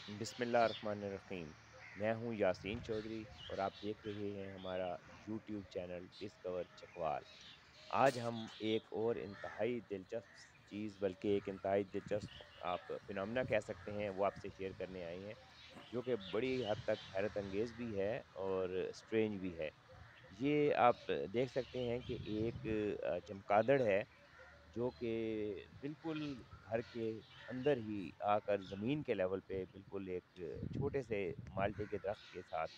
بسم اللہ الرحمن الرحیم۔ میں ہوں یاسین چودھری اور آپ دیکھ رہے ہیں ہمارا یوٹیوب چینل ڈسکور چکوال۔ آج ہم ایک اور انتہائی دلچسپ چیز، بلکہ ایک انتہائی دلچسپ آپ فنومنا کہہ سکتے ہیں، وہ آپ سے شیئر کرنے آئے ہیں، جو کہ بڑی حد تک حیرت انگیز بھی ہے اور اسٹرینج بھی ہے۔ یہ آپ دیکھ سکتے ہیں کہ ایک چمگادڑ ہے جو کہ بالکل گھر کے اندر ہی آ کر زمین کے لیول پہ بالکل ایک چھوٹے سے مالٹے کے درخت کے ساتھ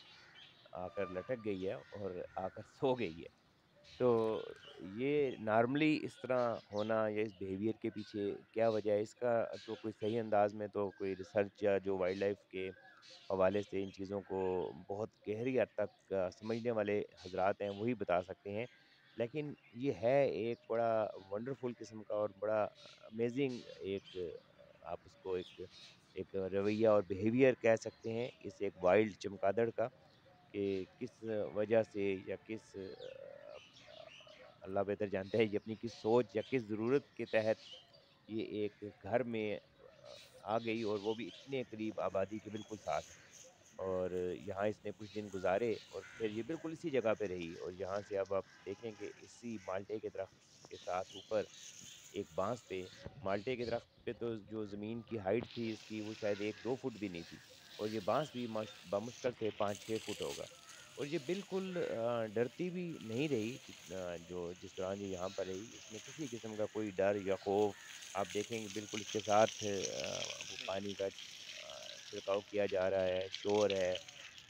آ کر لٹک گئی ہے اور آ کر سو گئی ہے۔ تو یہ نارملی اس طرح ہونا یا اس بیہیویئر کے پیچھے کیا وجہ ہے، اس کا تو کوئی صحیح انداز میں تو کوئی ریسرچ یا جو وائلڈ لائف کے حوالے سے ان چیزوں کو بہت گہری حد تک سمجھنے والے حضرات ہیں وہی بتا سکتے ہیں، لیکن یہ ہے ایک بڑا ونڈرفل قسم کا اور بڑا امیزنگ ایک آپ اس کو ایک رویہ اور بیہیویئر کہہ سکتے ہیں اس ایک وائلڈ چمگادڑ کا، کہ کس وجہ سے یا کس اللہ بہتر جانتا ہے یہ اپنی کس سوچ یا کس ضرورت کے تحت یہ ایک گھر میں آ گئی، اور وہ بھی اتنے قریب آبادی کے بالکل ساتھ، اور یہاں اس نے کچھ دن گزارے اور پھر یہ بالکل اسی جگہ پہ رہی، اور یہاں سے اب آپ دیکھیں کہ اسی مالٹے کے درخت کے ساتھ اوپر ایک بانس پہ، مالٹے کے درخت پہ تو جو زمین کی ہائٹ تھی اس کی وہ شاید 1-2 فٹ بھی نہیں تھی، اور یہ بانس بھی بمشکل سے 5-6 فٹ ہوگا، اور یہ بالکل ڈرتی بھی نہیں رہی، جو جس دوران یہ یہاں پر رہی اس میں کسی قسم کا کوئی ڈر یا خوف آپ دیکھیں گے بالکل اس کے ساتھ وہ پانی کا چھڑکاؤ کیا جا رہا ہے، شور ہے،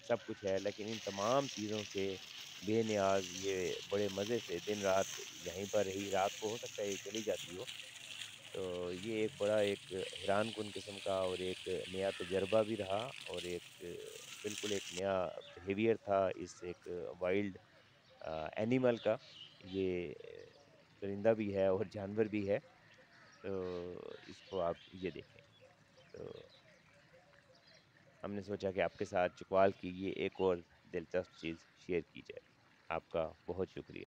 سب کچھ ہے، لیکن ان تمام چیزوں سے بے نیاز یہ بڑے مزے سے دن رات یہیں پر رہی، رات کو ہو سکتا ہے یہ چلی جاتی ہو۔ تو یہ ایک بڑا ایک حیران کن قسم کا اور ایک نیا تجربہ بھی رہا، اور ایک بالکل ایک نیا بیہیویئر تھا اس ایک وائلڈ اینیمل کا۔ یہ پرندہ بھی ہے اور جانور بھی ہے، تو اس کو آپ یہ دیکھیں۔ تو ہم نے سوچا کہ آپ کے ساتھ چکوال کی یہ ایک اور دلچسپ چیز شیئر کی جائے۔ آپ کا بہت شکریہ۔